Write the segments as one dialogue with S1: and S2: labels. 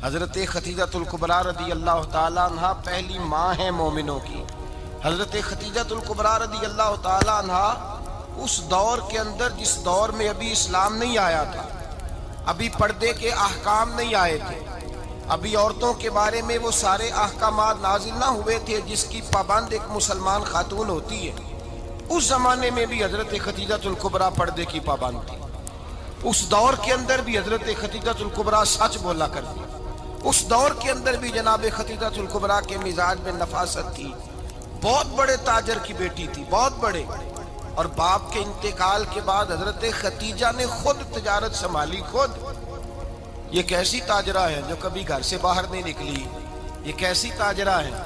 S1: حضرت خدیجۃ الکبریٰ رضی اللہ تعالیٰ عنہ پہلی ماں ہیں مومنوں کی۔ حضرت خدیجۃ الکبریٰ رضی اللہ تعالیٰ عنہ اس دور کے اندر جس دور میں ابھی اسلام نہیں آیا تھا، ابھی پردے کے احکام نہیں آئے تھے، ابھی عورتوں کے بارے میں وہ سارے احکامات نازل نہ ہوئے تھے جس کی پابند ایک مسلمان خاتون ہوتی ہے، اس زمانے میں بھی حضرت خدیجۃ الکبریٰ پردے کی پابند تھی۔ اس دور کے اندر بھی حضرت خدیجۃ الکبریٰ سچ بولا کرتی، اس دور کے اندر بھی جناب خدیجۃ الکبریٰ کے مزاج میں نفاست تھی۔ بہت بڑے تاجر کی بیٹی تھی، بہت بڑے، اور باپ کے انتقال کے بعد حضرت خدیجہ نے خود تجارت سنبھالی، خود۔ یہ کیسی تاجرہ ہے جو کبھی گھر سے باہر نہیں نکلی؟ یہ کیسی تاجرہ ہے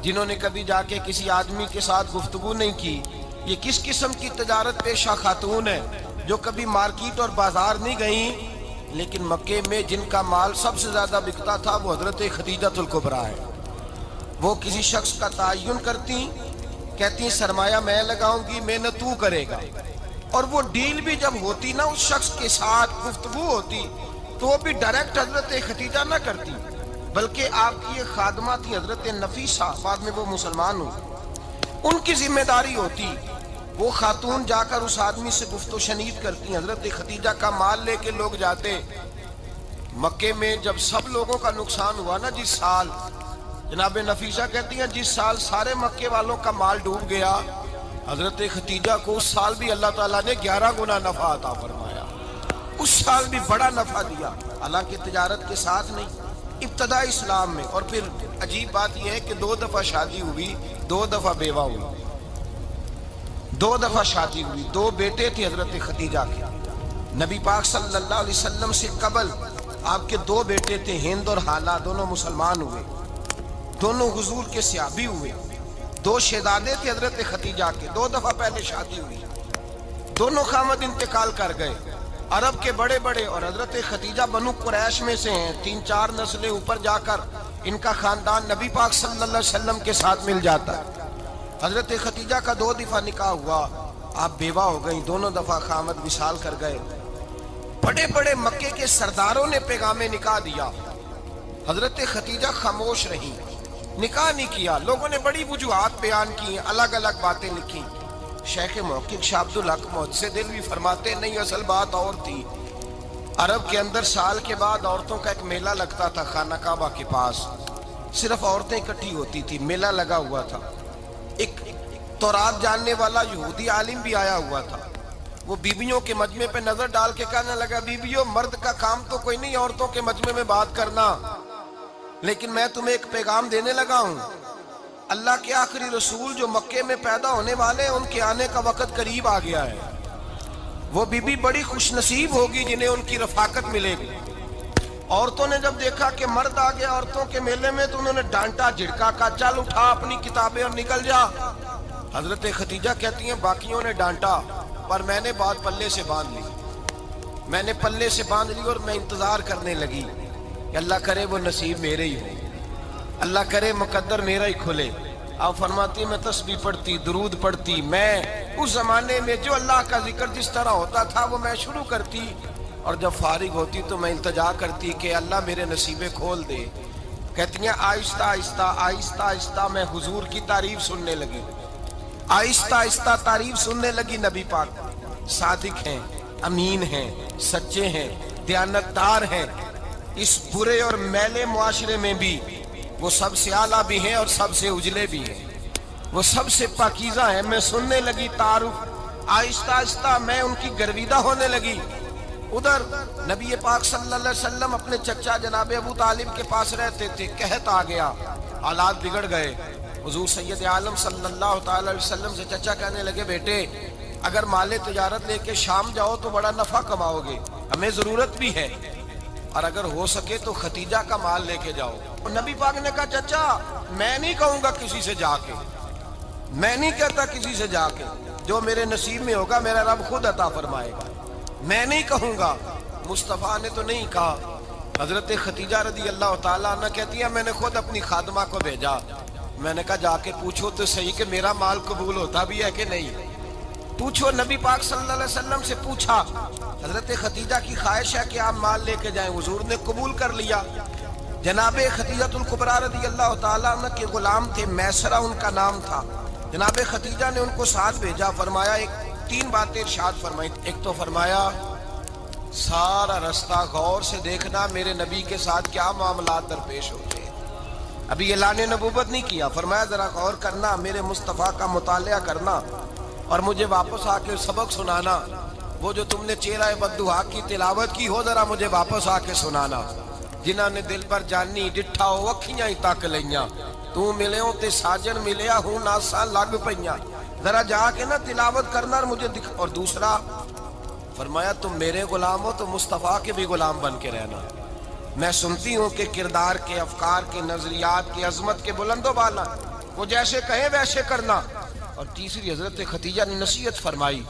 S1: جنہوں نے کبھی جا کے کسی آدمی کے ساتھ گفتگو نہیں کی؟ یہ کس قسم کی تجارت پیشہ خاتون ہے جو کبھی مارکیٹ اور بازار نہیں گئیں؟ لیکن مکے میں جن کا مال سب سے زیادہ بکتا تھا وہ حضرت خدیجۃ الکبریٰ ہے۔ وہ کسی شخص کا تعین کرتی، کہتی سرمایہ میں لگاؤں گی، محنت تو کرے گا، اور وہ ڈیل بھی جب ہوتی نا، اس شخص کے ساتھ گفتگو ہوتی تو وہ بھی ڈائریکٹ حضرت خدیجہ نہ کرتی، بلکہ آپ کی ایک خادمہ تھی حضرت نفیسہ، بعد میں وہ مسلمان ہوئی، ان کی ذمہ داری ہوتی، وہ خاتون جا کر اس آدمی سے گفت و شنید کرتی۔ حضرت خدیجہ کا مال لے کے لوگ جاتے مکے میں، جب سب لوگوں کا نقصان ہوا نا جس سال، جناب نفیسہ کہتی ہیں جس سال سارے مکے والوں کا مال ڈوب گیا، حضرت خدیجہ کو اس سال بھی اللہ تعالیٰ نے 11 گنا نفع عطا فرمایا، اس سال بھی بڑا نفع دیا، حالانکہ تجارت کے ساتھ نہیں، ابتدا اسلام میں۔ اور پھر عجیب بات یہ ہے کہ 2 دفعہ شادی ہوئی، 2 دفعہ بیوہ ہوئی، 2 دفعہ شادی ہوئی، 2 بیٹے تھے حضرت خدیجہ کے۔ نبی پاک صلی اللہ علیہ وسلم سے قبل آپ کے 2 بیٹے تھے، ہند اور حالہ، دونوں مسلمان ہوئے، دونوں حضور کے صحابی ہوئے۔ 2 شہزادے تھے حضرت خدیجہ کے، 2 دفعہ پہلے شادی ہوئی، دونوں خامد انتقال کر گئے، عرب کے بڑے بڑے، اور حضرت خدیجہ بنو قریش میں سے ہیں، 3-4 نسلیں اوپر جا کر ان کا خاندان نبی پاک صلی اللہ علیہ وسلم کے ساتھ مل جاتا ہے۔ حضرت خدیجہ کا 2 دفعہ نکاح ہوا، آپ بیوہ ہو گئیں، دونوں دفعہ خامد وصال کر گئے۔ بڑے بڑے مکے کے سرداروں نے پیغام نکاح دیا، حضرت خدیجہ خاموش رہی، نکاح نہیں کیا۔ لوگوں نے بڑی وجوہات بیان کی، الگ الگ باتیں لکھی۔ شیخ محقق شاہ عبد الحق محدث دہلوی فرماتے نہیں، اصل بات اور تھی۔ عرب کے اندر سال کے بعد عورتوں کا ایک میلہ لگتا تھا خانہ کعبہ کے پاس، صرف عورتیں اکٹھی ہوتی تھی، میلہ لگا ہوا تھا۔ ایک تورات جاننے والا یہودی عالم بھی آیا ہوا تھا، وہ بیویوں کے مجمع پہ نظر ڈال کے کہنے لگا، بیویوں، مرد کا کام تو کوئی نہیں عورتوں کے مجمع میں بات کرنا، لیکن میں تمہیں ایک پیغام دینے لگا ہوں۔ اللہ کے آخری رسول جو مکے میں پیدا ہونے والے ہیں، ان کے آنے کا وقت قریب آ گیا ہے۔ وہ بیوی بڑی خوش نصیب ہوگی جنہیں ان کی رفاقت ملے گی۔ عورتوں نے جب دیکھا کہ مرد آ گیا عورتوں کے میلے میں تو انہوں نے ڈانٹا، جھڑکا، کہا چل اٹھا اپنی کتابیں اور نکل جا۔ حضرت خدیجہ کہتی ہیں باقیوں نے ڈانٹا، پر میں نے بات پلے سے باندھ لی، میں نے پلے سے باندھ لی، اور میں انتظار کرنے لگی کہ اللہ کرے وہ نصیب میرے ہی ہو، اللہ کرے مقدر میرا ہی کھلے۔ آپ فرماتی میں تسبیح پڑھتی، درود پڑھتی، میں اس زمانے میں جو اللہ کا ذکر جس طرح ہوتا تھا وہ میں شروع کرتی، اور جب فارغ ہوتی تو میں التجا کرتی کہ اللہ میرے نصیبے کھول دے۔ کہتی ہیں آہستہ آہستہ آہستہ آہستہ میں حضور کی تعریف سننے لگی، آہستہ آہستہ تعریف سننے لگی۔ نبی پاک صادق ہیں، امین ہیں، سچے ہیں، دیانتدار ہیں، اس برے اور میلے معاشرے میں بھی وہ سب سے اعلیٰ بھی ہیں اور سب سے اجلے بھی ہیں، وہ سب سے پاکیزہ ہیں۔ میں سننے لگی تعارف، آہستہ آہستہ میں ان کی گرویدہ ہونے لگی۔ ادھر نبی پاک صلی اللہ علیہ وسلم اپنے چچا جناب ابو طالب کے پاس رہتے تھے، قحط آ گیا، حالات بگڑ گئے۔ حضور سید عالم صلی اللہ تعالی علیہ وسلم سے چچا کہنے لگے، بیٹے اگر مال تجارت لے کے شام جاؤ تو بڑا نفع کماؤ گے، ہمیں ضرورت بھی ہے، اور اگر ہو سکے تو خدیجہ کا مال لے کے جاؤ۔ نبی پاک نے کہا چچا میں نہیں کہوں گا کسی سے جا کے، میں نہیں کہتا کسی سے جا کے، جو میرے نصیب میں ہوگا میرا رب خود عطا فرمائے گا، میں نہیں کہوں گا۔ مصطفیٰ نے تو نہیں کہا۔ حضرت خدیجہ رضی اللہ تعالیٰ عنہ کہتی ہے میں نے خود اپنی خادمہ کو بھیجا، میں نے کہا جا کے پوچھو تو صحیح کہ میرا مال قبول ہوتا بھی ہے کہ نہیں، پوچھو۔ نبی پاک صلی اللہ علیہ وسلم سے پوچھا، حضرت خدیجہ کی خواہش ہے کہ آپ مال لے کے جائیں، حضور نے قبول کر لیا۔ جناب خدیجہ الکبریٰ رضی اللہ تعالیٰ عنہ کے غلام تھے، میسرہ ان کا نام تھا۔ جناب خدیجہ نے ان کو ساتھ بھیجا، فرمایا تین باتیں ارشاد فرمائی۔ ایک تو فرمایا سارا رستہ غور سے دیکھنا میرے نبی کے ساتھ کیا معاملات درپیش ہوتے ہیں۔ ابھی اعلان نبوت نہیں کیا، فرمایا ذرا غور کرنا، میرے مصطفیٰ کا مطالعہ کرنا اور مجھے واپس آ کے سبق سنانا۔ وہ جو تم نے چہرہ بددعا کی تلاوت کی ہو، ذرا مجھے واپس آ کے سنانا۔ جنہاں نے دل پر جانی ڈٹھا ہو اکھیاں ہی تک لیاں، تو ملے ہوں تے ساجن ملیا ہوں ناساں لگ پئیاں، ذرا جا کے نا تلاوت کرنا اور مجھے دکھ۔ اور دوسرا فرمایا تم میرے غلام ہو تو مصطفیٰ کے بھی غلام بن کے رہنا۔ میں سنتی ہوں کہ کردار کے، افکار کے، نظریات کے، عظمت کے بلند و بالا، وہ جیسے کہیں ویسے کرنا۔ اور تیسری حضرت خدیجہ نے نصیحت فرمائی،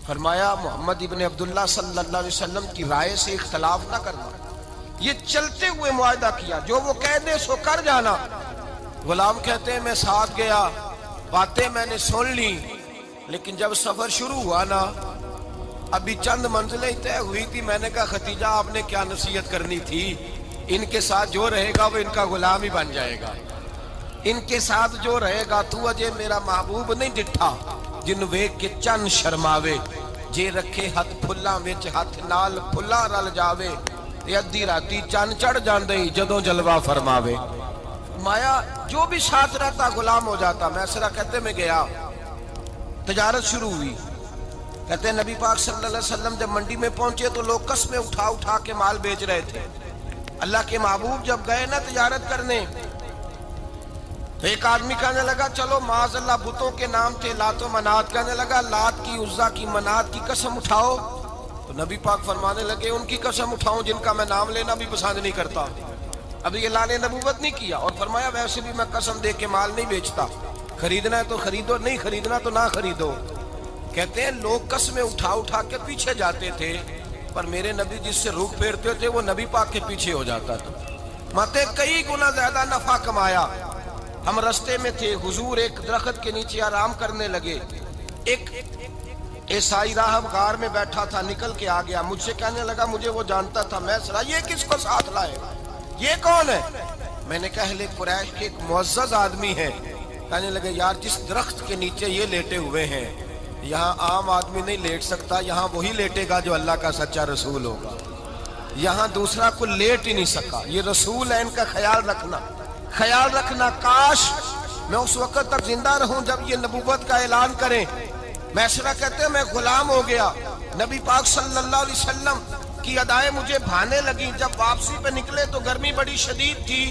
S1: فرمایا محمد ابن عبداللہ صلی اللہ علیہ وسلم کی رائے سے اختلاف نہ کرنا۔ یہ چلتے ہوئے معاہدہ کیا، جو وہ کہہ دے سو کر جانا۔ غلام کہتے ہیں میں ساتھ گیا، باتیں میں نے سن لی، لیکن جب سفر شروع ہوا نا، ابھی چند منزلیں طے ہوئی تھی، میں نے کہا خدیجہ آپ نے کیا نصیحت کرنی تھی، ان کے ساتھ جو رہے گا وہ ان کا غلام ہی بن جائے گا، ان کے ساتھ جو رہے گا۔ تو اجے میرا محبوب نہیں ڈٹھا جن ویکھ کے چن شرماوے، جے رکھے ہاتھ پھلاں وچ ہاتھ نال پھلاں رل جاوے، تے ادھی راتی چن چڑھ جاندے جدوں جلوہ فرماوے۔ مایا جو بھی ساتھ رہتا غلام ہو جاتا۔ میسرہ کہتے میں گیا، تجارت شروع ہوئی۔ کہتے ہیں نبی پاک صلی اللہ علیہ وسلم جب منڈی میں پہنچے تو لوگ قسمیں اٹھا اٹھا کے مال بیچ رہے تھے۔ اللہ کے محبوب جب گئے نا تجارت کرنے تو ایک آدمی کہنے لگا چلو معاذ اللہ بتوں کے نام تھے لات و منات، کہنے لگا لات کی، عزا کی، منات کی قسم اٹھاؤ۔ تو نبی پاک فرمانے لگے ان کی قسم اٹھاؤں جن کا میں نام لینا بھی پسند نہیں کرتا۔ ابھی اعلان نبوت نہیں کیا، اور فرمایا ویسے بھی میں قسم دے کے مال نہیں بیچتا، خریدنا ہے تو خریدو، نہیں خریدنا تو نہ خریدو۔ کہتے ہیں لوگ قسمیں اٹھا اٹھا کے پیچھے جاتے تھے، پر میرے نبی جس سے رخ پھیرتے تھے وہ نبی پاک کے پیچھے ہو جاتا تھا۔ ماتے کئی گنا زیادہ نفع کمایا۔ ہم رستے میں تھے، حضور ایک درخت کے نیچے آرام کرنے لگے، ایک عیسائی راہب غار میں بیٹھا تھا، نکل کے آ گیا، مجھ سے کہنے لگا مجھے وہ جانتا تھا۔ میں سنا یہ کس کو ساتھ لائے، یہ کون ہے؟ میں نے کہا اہل قریش کے ایک معزز آدمی ہے۔ کہنے لگے یار جس درخت کے نیچے یہ لیٹے ہوئے ہیں یہاں عام آدمی نہیں لیٹ سکتا، یہاں وہی لیٹے گا جو اللہ کا سچا رسول ہوگا، یہاں دوسرا کو لیٹ ہی نہیں سکا، یہ رسول ہے، ان کا خیال رکھنا، خیال رکھنا۔ کاش میں اس وقت تک زندہ رہوں جب یہ نبوت کا اعلان کریں۔ میسرہ کہتے ہیں میں غلام ہو گیا، نبی پاک صلی اللہ علیہ وسلم کی ادائیں مجھے بھانے لگی۔ جب واپسی پہ نکلے تو گرمی بڑی شدید تھی۔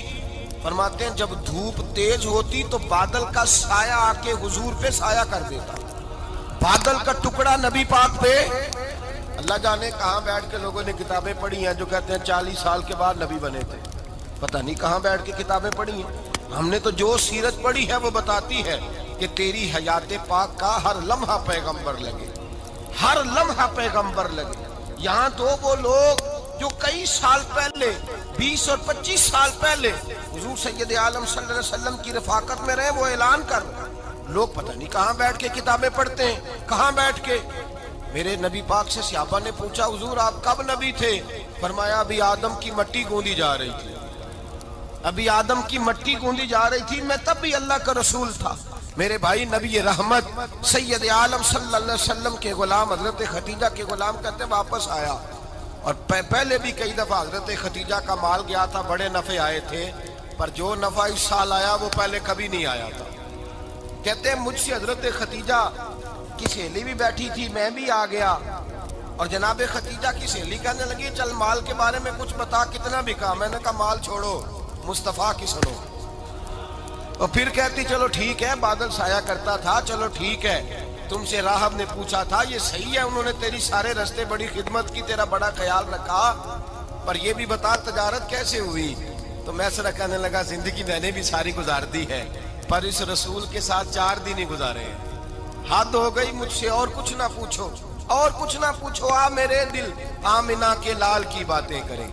S1: فرماتے ہیں جب دھوپ تیز ہوتی تو بادل کا سایہ آ کے حضور پہ سایہ کر دیتا، بادل کا ٹکڑا نبی پاک پہ۔ اللہ جانے کہاں بیٹھ کے لوگوں نے کتابیں پڑھی ہیں جو کہتے ہیں 40 سال کے بعد نبی بنے تھے، پتہ نہیں کہاں بیٹھ کے کتابیں پڑھی ہیں۔ ہم نے تو جو سیرت پڑھی ہے وہ بتاتی ہے کہ تیری حیات پاک کا ہر لمحہ پیغمبر لگے، ہر لمحہ پیغمبر لگے۔ یہاں تو وہ لوگ جو کئی سال پہلے 20 اور 25 سال پہلے حضور سید عالم صلی اللہ علیہ وسلم کی رفاقت میں رہے، وہ اعلان کر رہے ہیں، لوگ پتہ نہیں کہاں بیٹھ کے کتابیں پڑھتے ہیں، کہاں بیٹھ کے۔ میرے نبی پاک سے صحابہ نے پوچھا حضور آپ کب نبی تھے؟ فرمایا ابھی آدم کی مٹی گوندی جا رہی تھی، ابھی آدم کی مٹی گوندی جا رہی تھی، میں تب بھی اللہ کا رسول تھا۔ میرے بھائی نبی رحمت سید عالم صلی اللہ علیہ وسلم کے غلام حضرت خدیجہ کے غلام کہتے واپس آیا، اور پہلے بھی کئی دفعہ حضرت خدیجہ کا مال گیا تھا، بڑے نفع آئے تھے، پر جو نفع اس سال آیا وہ پہلے کبھی نہیں آیا تھا۔ کہتے ہیں مجھ سے حضرت خدیجہ کی سہیلی بھی بیٹھی تھی، میں بھی آ گیا، اور جناب خدیجہ کی سہیلی کہنے لگی چل مال کے بارے میں کچھ بتا کتنا بکا۔ میں نے کہا مال چھوڑو مصطفیٰ کی سنو۔ اور پھر کہتی چلو ٹھیک ہے، بادل سایہ کرتا تھا، چلو ٹھیک ہے، تم سے راہب نے پوچھا تھا یہ صحیح ہے، انہوں نے تیری سارے رستے بڑی خدمت کی، تیرا بڑا خیال رکھا، پر یہ بھی بتا تجارت کیسے ہوئی؟ تو میسرہ کہنے لگا زندگی میں نے بھی ساری گزار دی ہے، پر اس رسول کے ساتھ 4 دن ہی گزارے ہیں، حد ہو گئی مجھ سے، اور کچھ نہ پوچھو، اور کچھ نہ پوچھو، آ میرے دل آمنہ کے لال کی باتیں کریں،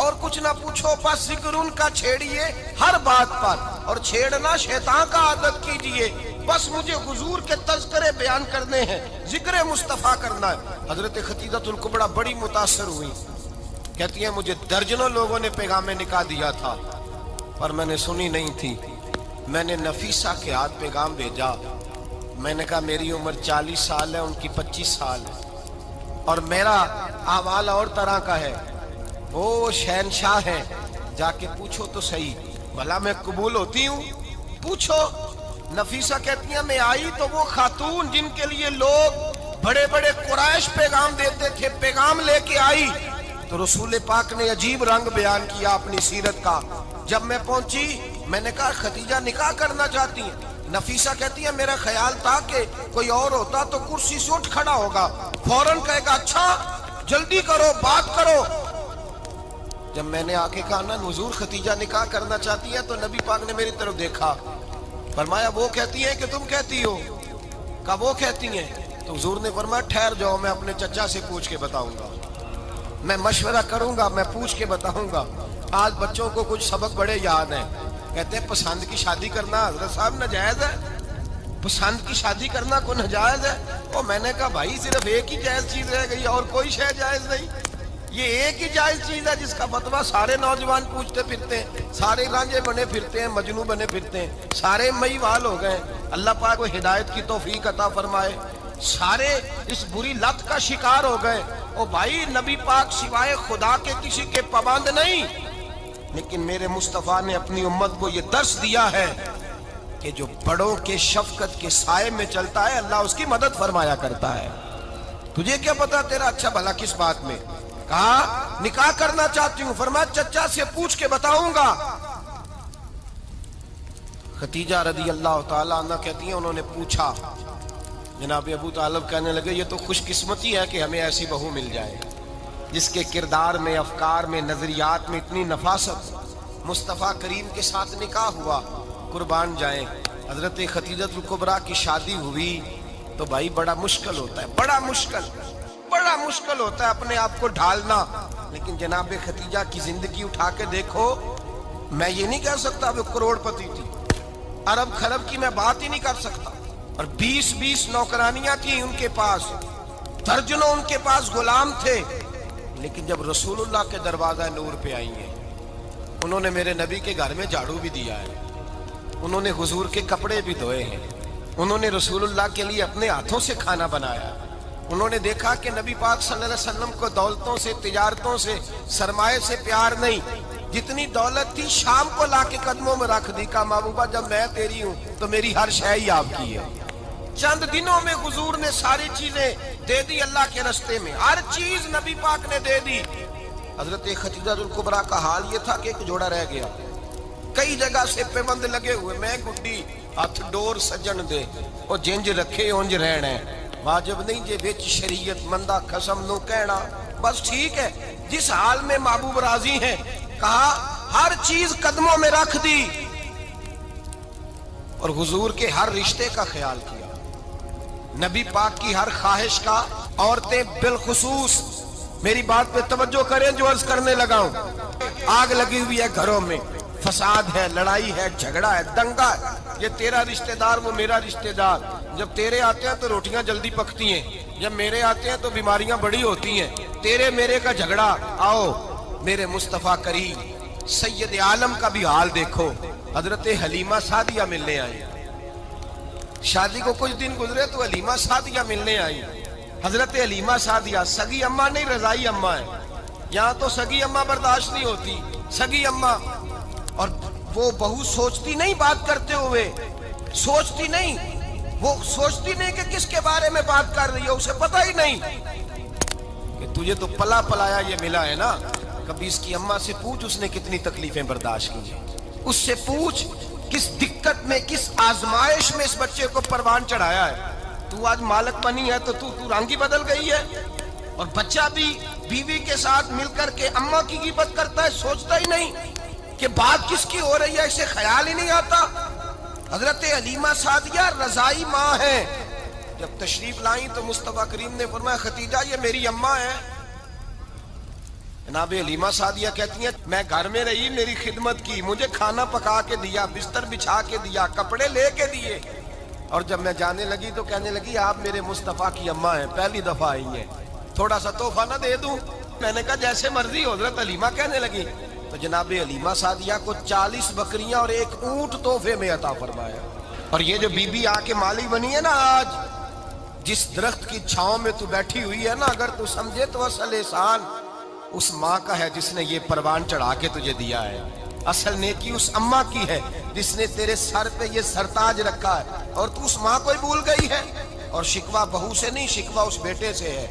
S1: اور کچھ نہ پوچھو، بس ذکر ان کا چھیڑیے ہر بات پر، اور چھیڑنا شیطان کا عادت کیجئے، بس مجھے حضور کے تذکرے بیان کرنے ہیں، ذکر مصطفیٰ کرنا ہے۔ حضرت خدیجہ الکبریٰ بڑی متاثر ہوئی، کہتی ہیں مجھے درجنوں لوگوں نے پیغام نکاح دیا تھا، پر میں نے سنی نہیں تھی. میں نے نفیسہ کے ہاتھ پیغام بھیجا. میں نے کہا میری عمر 40 سال ہے، ان کی 25 سال ہے، اور میرا احوال اور طرح کا ہے. وہ شہنشاہ ہیں، جا کے پوچھو تو صحیح، بھلا میں قبول ہوتی ہوں؟ پوچھو. نفیسہ کہتی ہیں میں آئی تو وہ خاتون جن کے لیے لوگ بڑے بڑے قریش پیغام دیتے تھے، پیغام لے کے آئی. تو رسول پاک نے عجیب رنگ بیان کیا اپنی سیرت کا. جب میں پہنچی میں نے کہا خدیجہ نکاح کرنا چاہتی ہیں؟ نفیسہ کہتی ہے میرا خیال تھا کہ کوئی اور ہوتا تو کرسی سے اٹھ کھڑا ہوگا، فوراً کہے گا اچھا جلدی کرو بات کرو. جب میں نے آ کے کہا نا حضور خدیجہ نکاح کرنا چاہتی ہے، تو نبی پاک نے میری طرف دیکھا، فرمایا وہ کہتی ہیں کہ تم کہتی ہو؟ کہا وہ کہتی ہیں. تو حضور نے فرمایا ٹھہر جاؤ، میں اپنے چچا سے پوچھ کے بتاؤں گا، میں مشورہ کروں گا، میں پوچھ کے بتاؤں گا. آج بچوں کو کچھ سبق بڑے یاد ہیں. کہتے ہیں پسند کی شادی کرنا حضرت صاحب ناجائز ہے؟ پسند کی شادی کرنا کو ناجائز ہے؟ اور میں نے کہا بھائی صرف ایک ہی جائز چیز رہ گئی، اور کوئی شے جائز نہیں. یہ ایک ہی جائز چیز ہے جس کا فتویٰ سارے نوجوان پوچھتے پھرتے ہیں، سارے رانجے بنے پھرتے ہیں، مجنوں بنے پھرتے ہیں، سارے مئی وال ہو گئے. اللہ پاک کو ہدایت کی توفیق عطا فرمائے. سارے اس بری لت کا شکار ہو گئے. او بھائی نبی پاک سوائے خدا کے کسی کے پابند نہیں، لیکن میرے مصطفیٰ نے اپنی امت کو یہ درس دیا ہے کہ جو بڑوں کے شفقت کے سائے میں چلتا ہے اللہ اس کی مدد فرمایا کرتا ہے. تجھے کیا پتا تیرا اچھا بھلا کس بات میں؟ کہا نکاح کرنا چاہتی ہوں. فرمایا چچا سے پوچھ کے بتاؤں گا. خدیجہ رضی اللہ تعالیٰ عنہ کہتی ہیں انہوں نے پوچھا. جناب ابو طالب کہنے لگے یہ تو خوش قسمتی ہے کہ ہمیں ایسی بہو مل جائے جس کے کردار میں، افکار میں، نظریات میں اتنی نفاست. مصطفیٰ کریم کے ساتھ نکاح ہوا، قربان جائیں. حضرت خدیجہ الکبریٰ کی شادی ہوئی تو بھائی بڑا مشکل ہوتا ہے، بڑا مشکل ہوتا ہے اپنے آپ کو ڈھالنا. لیکن جناب خدیجہ کی زندگی اٹھا کے دیکھو. میں یہ نہیں کہہ سکتا وہ کروڑ پتی تھی، ارب خرب کی میں بات ہی نہیں کر سکتا. اور 20 نوکرانیاں تھیں ان کے پاس، درجنوں ان کے پاس غلام تھے. لیکن جب رسول اللہ کے دروازہ نور پہ آئی ہیں، انہوں نے میرے نبی کے گھر میں جھاڑو بھی دیا ہے، انہوں نے حضور کے کپڑے بھی دھوئے ہیں، انہوں نے رسول اللہ کے لیے اپنے ہاتھوں سے کھانا بنایا. انہوں نے دیکھا کہ نبی پاک صلی اللہ علیہ وسلم کو دولتوں سے، تجارتوں سے، سرمایے سے پیار نہیں. جتنی دولت تھی شام کو لا کے قدموں میں رکھ دی. کہا محبوبہ جب میں تیری ہوں تو میری ہر شے ہی آپ کی ہے. چند دنوں میں حضور نے ساری چیزیں دے دی اللہ کے رستے میں، ہر چیز نبی پاک نے دے دی. حضرت خدیجہ الکبریٰ کا حال یہ تھا کہ ایک جوڑا رہ گیا، کئی جگہ سے پیوند لگے ہوئے. میں گڈی ہاتھ ڈور سجن دے او جنج رکھے اونج رہنا، واجب نہیں جے وچ شریعت مندہ قسم نو کہنا. بس ٹھیک ہے جس حال میں محبوب راضی ہیں. کہا ہر چیز قدموں میں رکھ دی اور حضور کے ہر رشتے کا خیال کیا، نبی پاک کی ہر خواہش کا. عورتیں بالخصوص میری بات پہ توجہ کریں جو عرض کرنے لگا ہوں. آگ لگی ہوئی ہے گھروں میں، فساد ہے، لڑائی ہے، جھگڑا ہے، دنگا ہے. یہ تیرا رشتہ دار وہ میرا رشتہ دار. جب تیرے آتے ہیں تو روٹیاں جلدی پکتی ہیں، جب میرے آتے ہیں تو بیماریاں بڑی ہوتی ہیں. تیرے میرے کا جھگڑا. آؤ میرے مصطفیٰ کریم سید عالم کا بھی حال دیکھو. حضرت حلیمہ سعدیہ ملنے آئی، شادی کو کچھ دن گزرے تو حلیمہ سعدیہ ملنے آئی. حضرت حلیمہ سعدیہ سگی اماں نہیں رضائی اماں ہے. یہاں تو سگی اماں برداشت نہیں ہوتی، سگی اماں. اور وہ بہو سوچتی نہیں بات کرتے ہوئے، سوچتی نہیں، وہ سوچتی نہیں کہ کس کے بارے میں بات کر رہی ہے، اسے پتہ ہی نہیں کہ تجھے تو پلا پلایا یہ ملا ہے نا. کبھی اس کی اماں سے پوچھ اس نے کتنی تکلیفیں برداشت کی ہیں، اس سے پوچھ کس دقت میں، کس آزمائش میں اس بچے کو پروان چڑھایا ہے. تو آج مالک بنی ہے تو تو رنگ ہی بدل گئی ہے. اور بچہ بھی بیوی کے ساتھ مل کر کے اماں کی غیبت کرتا ہے، سوچتا ہی نہیں کہ بات کس کی ہو رہی ہے، اسے خیال ہی نہیں آتا. حضرت حلیمہ سعدیہ رضائی ماں ہے. جب تشریف لائیں تو مصطفیٰ کریم نے فرمایا خدیجہ یہ میری اماں ہے. جناب حلیمہ سعدیہ کہتی ہیں میں گھر میں رہی، میری خدمت کی، مجھے کھانا پکا کے دیا، بستر بچھا کے دیا، کپڑے لے کے دیے. اور جب میں جانے لگی تو کہنے لگی آپ میرے مصطفیٰ کی اماں ہیں، پہلی دفعہ آئی ہیں، تھوڑا سا تحفہ نہ دے دوں؟ میں نے کہا جیسے مرضی. حضرت حلیمہ کہنے لگی تو جناب علیمہ سعدیہ کو 40 بکریاں اور 1 اونٹ تحفے میں عطا فرمایا. اور یہ جو بی بی آ کے مالی بنی ہے نا آج، جس درخت کی چھاؤں میں تو بیٹھی ہوئی ہے نا، اگر تو سمجھے تو اصل احسان اس ماں کا ہے جس نے یہ پروان چڑھا کے تجھے دیا ہے. اصل نیکی اس اماں کی ہے جس نے تیرے سر پہ یہ سرتاج رکھا ہے، اور تو اس ماں کو ہی بھول گئی ہے. اور شکوہ بہو سے نہیں، شکوہ اس بیٹے سے ہے،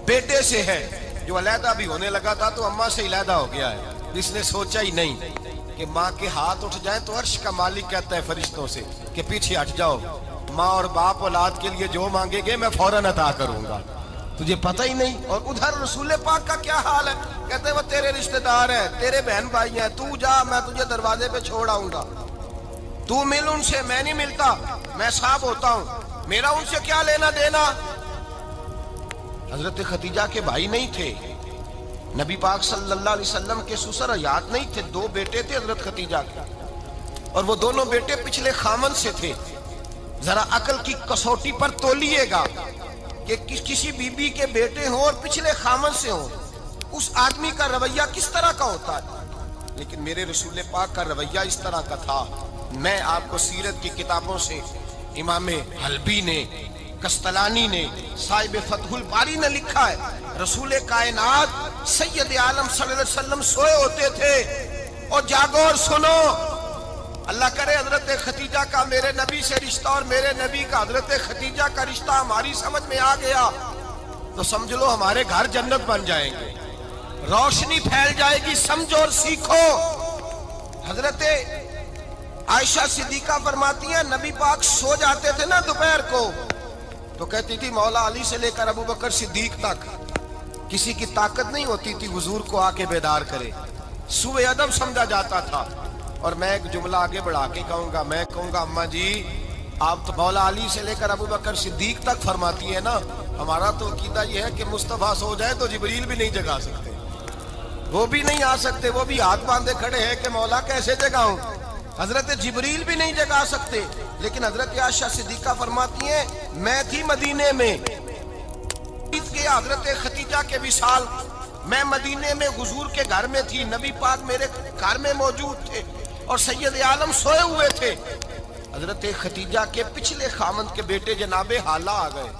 S1: بیٹے سے ہے جو علیحدہ بھی ہونے لگا تھا تو اماں سے علیحدہ ہو گیا ہے، جس نے سوچا ہی نہیں کہ ماں کے ہاتھ اٹھ جائیں تو عرش کا مالک کہتا ہے فرشتوں سے کہ پیچھے ہٹ جاؤ، ماں اور باپ اولاد کے لیے جو مانگے گے میں فوراً عطا کروں گا. تجھے پتہ ہی نہیں. اور ادھر رسول پاک کا کیا حال ہے؟ کہتے ہیں وہ تیرے رشتہ دار ہیں، تیرے بہن بھائی ہیں، تو جا، میں تجھے دروازے پہ چھوڑ آؤں گا، تو مل ان سے، میں نہیں ملتا، میں صاحب ہوتا ہوں، میرا ان سے کیا لینا دینا. حضرت خدیجہ کے بھائی نہیں تھے، نبی پاک صلی اللہ علیہ وسلم کے سسر حیات نہیں تھے، 2 بیٹے تھے حضرت خدیجہ کے، اور وہ دونوں بیٹے پچھلے خامن سے تھے. ذرا عقل کی کسوٹی پر تولیے گا کہ کسی بی بی کے بیٹے ہوں اور پچھلے خامن سے ہوں، اس آدمی کا رویہ کس طرح کا ہوتا ہے. لیکن میرے رسول پاک کا رویہ اس طرح کا تھا. میں آپ کو سیرت کی کتابوں سے امام حلبی نے، کستلانی نے، صاحب فتح الباری نے لکھا ہے، رسول کائنات سید عالم صلی اللہ علیہ وسلم سوئے ہوتے تھے اور جاگو اور سنو، اللہ کرے حضرت خدیجہ کا میرے نبی سے رشتہ اور میرے نبی کا حضرت خدیجہ کا رشتہ ہماری سمجھ میں آ گیا تو سمجھ لو ہمارے گھر جنت بن جائیں گے، روشنی پھیل جائے گی. سمجھو اور سیکھو. حضرت عائشہ صدیقہ فرماتی ہیں نبی پاک سو جاتے تھے نا دوپہر کو تو کہتی تھی مولا علی سے لے کر ابو بکر صدیق تک کسی کی طاقت نہیں ہوتی تھی حضور کو آ کے بیدار کرے، سوء ادب سمجھا جاتا تھا. اور میں ایک جملہ آگے بڑھا کے کہوں گا، میں کہوں گا اماں جی آپ تو مولا علی سے لے کر ابو بکر صدیق تک فرماتی ہیں نا، ہمارا تو عقیدہ یہ ہے کہ مصطفیٰ سو جائے تو جبریل بھی نہیں جگا سکتے، وہ بھی نہیں آ سکتے، وہ بھی ہاتھ باندھے کھڑے ہیں کہ مولا کیسے جگاؤں. حضرت جبریل بھی نہیں جگا سکتے. لیکن حضرت عائشہ صدیقہ فرماتی ہیں میں تھی مدینے میں کہ حضرت خدیجہ کے وصال، میں مدینے میں حضور کے گھر میں تھی، نبی پاک میرے گھر میں موجود تھے اور سید عالم سوئے ہوئے تھے. حضرت خدیجہ کے پچھلے خامند کے بیٹے جناب حالہ آ گئے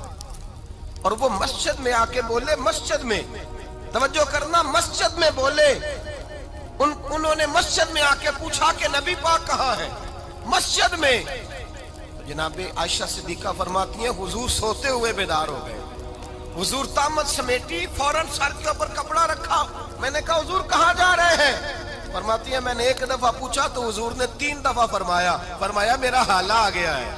S1: اور وہ مسجد میں آ کے بولے، مسجد میں توجہ کرنا، مسجد میں بولے، انہوں نے مسجد میں آ کے پوچھا کہ نبی پاک کہاں ہے؟ مسجد میں. جناب عائشہ صدیقہ فرماتی ہیں حضور سوتے ہوئے بیدار ہو گئے. حضور طامت سمیٹی، فوراً سر کے اوپر کپڑا رکھا. میں نے کہا حضور کہاں جا رہے ہیں؟ فرماتی ہے میں نے 1 دفعہ پوچھا تو حضور نے 3 دفعہ فرمایا میرا حالہ آ گیا ہے،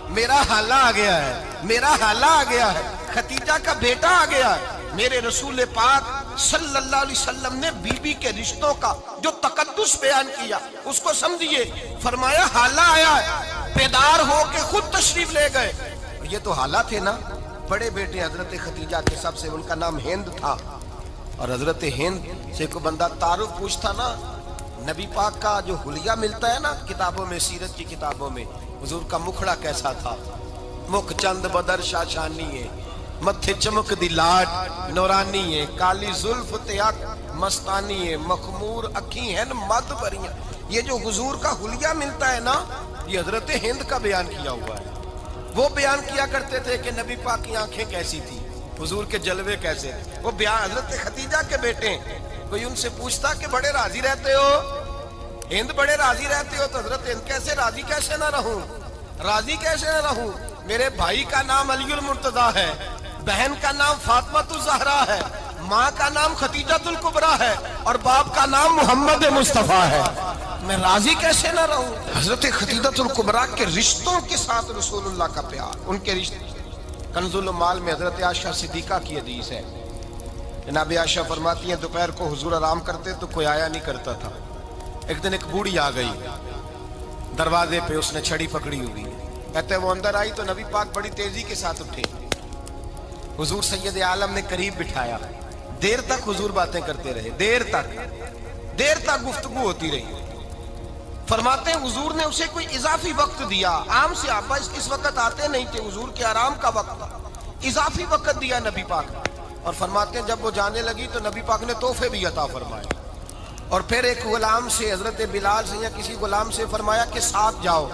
S1: میرا حالہ آ گیا ہے، میرا حالہ آ گیا ہے، خدیجہ کا بیٹا آ گیا ہے. میرے رسول پاک صلی اللہ علیہ وسلم نے بی بی کے رشتوں کا جو تقدس بیان کیا اس کو سمجھیے. فرمایا حالہ آیا ہے، بیدار ہو کے خود تشریف لے گئے. یہ تو حالہ تھے نا، بڑے بیٹے حضرت خدیجہ کے، سب سے ان کا نام ہند تھا. اور حضرت ہند سے کوئی بندہ تعارف پوچھتا نا، نبی پاک کا جو حلیہ ملتا ہے نا کتابوں میں، سیرت کی کتابوں میں، حضور کا مکھڑا کیسا تھا، مکھ چند بدر شاشانی ہے، متھے چمک دی لاٹ نورانی ہے، کالی زلف تیاک مستانی ہے، مخمور اکھی ہیں مد بریاں. یہ جو حضور کا حلیہ ملتا ہے نا یہ حضرت ہند کا بیان کیا ہوا ہے. وہ بیان کیا کرتے تھے کہ نبی پاک کی آنکھیں کیسی تھی، حضور کے جلوے کیسے. وہ بیان حضرت خدیجہ کے بیٹے. کوئی ان سے پوچھتا کہ بڑے راضی رہتے ہو، ہند بڑے راضی رہتے ہو، تو حضرت ہند کیسے راضی کیسے نہ رہوں، راضی کیسے نہ رہوں. میرے بھائی کا نام علی المرتضیٰ ہے، بہن کا نام فاطمہ الزہرا ہے، ماں کا نام خدیجہ الکبریٰ ہے اور باپ کا نام محمد مصطفیٰ ہے، میں راضی کیسے نہ رہوں. حضرت خدیجہ الکبریٰ کے رشتوں کے ساتھ رسول اللہ کا پیار، ان کے رشتے. کنز المال میں حضرت عائشہ صدیقہ کی حدیث ہے، جناب عائشہ فرماتی ہیں دوپہر کو حضور آرام کرتے تو کوئی آیا نہیں کرتا تھا. ایک دن ایک بوڑھی آ گئی دروازے پہ، اس نے چھڑی پکڑی ہوئی. کہتے ہیں وہ اندر آئی تو نبی پاک بڑی تیزی کے ساتھ اٹھے، حضور سید عالم نے قریب بٹھایا، دیر تک حضور باتیں کرتے رہے، دیر تک گفتگو ہوتی رہی. فرماتے ہیں حضور نے اسے کوئی اضافی وقت دیا. عام صحابہ اس وقت آتے نہیں تھے، حضور کے آرام کا وقت تھا، اضافی وقت دیا نبی پاک. اور فرماتے ہیں جب وہ جانے لگی تو نبی پاک نے تحفے بھی عطا فرمائے. اور پھر ایک غلام سے, حضرت بلال سے یا کسی غلام سے فرمایا کہ ساتھ جاؤ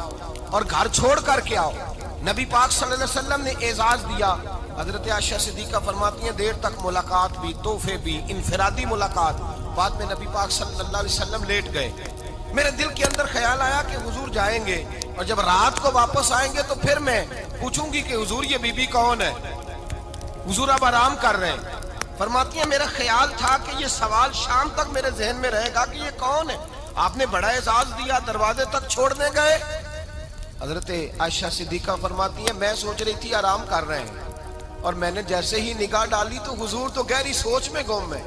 S1: اور گھر چھوڑ کر کے آؤ. نبی پاک صلی اللہ علیہ وسلم نے اعزاز دیا. حضرت عائشہ صدیقہ فرماتی ہیں دیر تک ملاقات بھی, تحفے بھی, انفرادی ملاقات. بعد میں نبی پاک صلی اللہ علیہ وسلم لیٹ گئے. میرے دل کے اندر خیال آیا کہ حضور جائیں گے اور جب رات کو واپس آئیں گے تو پھر میں پوچھوں گی کہ حضور یہ بی بی کون ہے, حضور اب آرام کر رہے ہیں. فرماتی ہیں میرا خیال تھا کہ یہ سوال شام تک میرے ذہن میں رہے گا کہ یہ کون ہے, آپ نے بڑا اعزاز دیا, دروازے تک چھوڑنے گئے. حضرت عائشہ صدیقہ فرماتی ہیں میں سوچ رہی تھی آرام کر رہے ہیں, اور میں نے جیسے ہی نگاہ ڈالی تو حضور تو گہری سوچ میں گم ہے,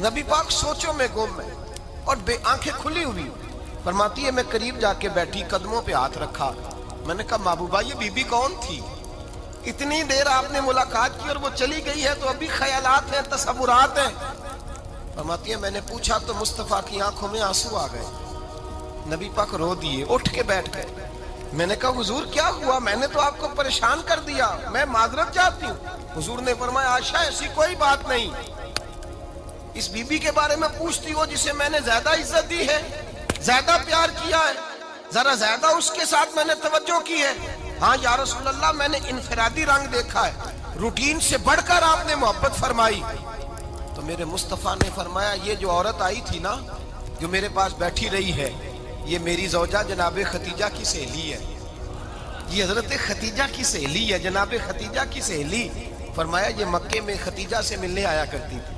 S1: نبی پاک سوچوں میں گم ہے اور بے آنکھیں کھلی ہوئی. فرماتی ہے میں قریب جا کے بیٹھی, قدموں پہ ہاتھ رکھا. میں نے کہا محبوبہ یہ بی بی کون تھی؟ اتنی دیر آپ نے ملاقات کی اور وہ چلی گئی ہے تو ابھی خیالات ہیں, تصورات ہیں. فرماتی ہے میں نے پوچھا تو مصطفیٰ کی آنکھوں میں آنسو آ گئے. نبی پاک رو دیے, اٹھ کے بیٹھ گئے. میں نے کہا حضور کیا ہوا؟ میں نے تو آپ کو پریشان کر دیا, میں معذرت چاہتی ہوں. حضور نے فرمایا عائشہ ایسی کوئی بات نہیں, اس بی بی کے بارے میں پوچھتی ہو جسے میں نے زیادہ عزت دی ہے, زیادہ پیار کیا ہے, ذرا زیادہ اس کے ساتھ میں نے توجہ کی ہے. ہاں یا رسول اللہ میں نے انفرادی رنگ دیکھا ہے, روٹین سے بڑھ کر آپ نے محبت فرمائی. تو میرے مصطفیٰ نے فرمایا یہ جو عورت آئی تھی نا, جو میرے پاس بیٹھی رہی ہے, یہ میری زوجہ جناب خدیجہ کی سہیلی ہے. یہ حضرت خدیجہ کی سہیلی ہے, جناب خدیجہ کی سہیلی. فرمایا یہ مکے میں خدیجہ سے ملنے آیا کرتی تھی,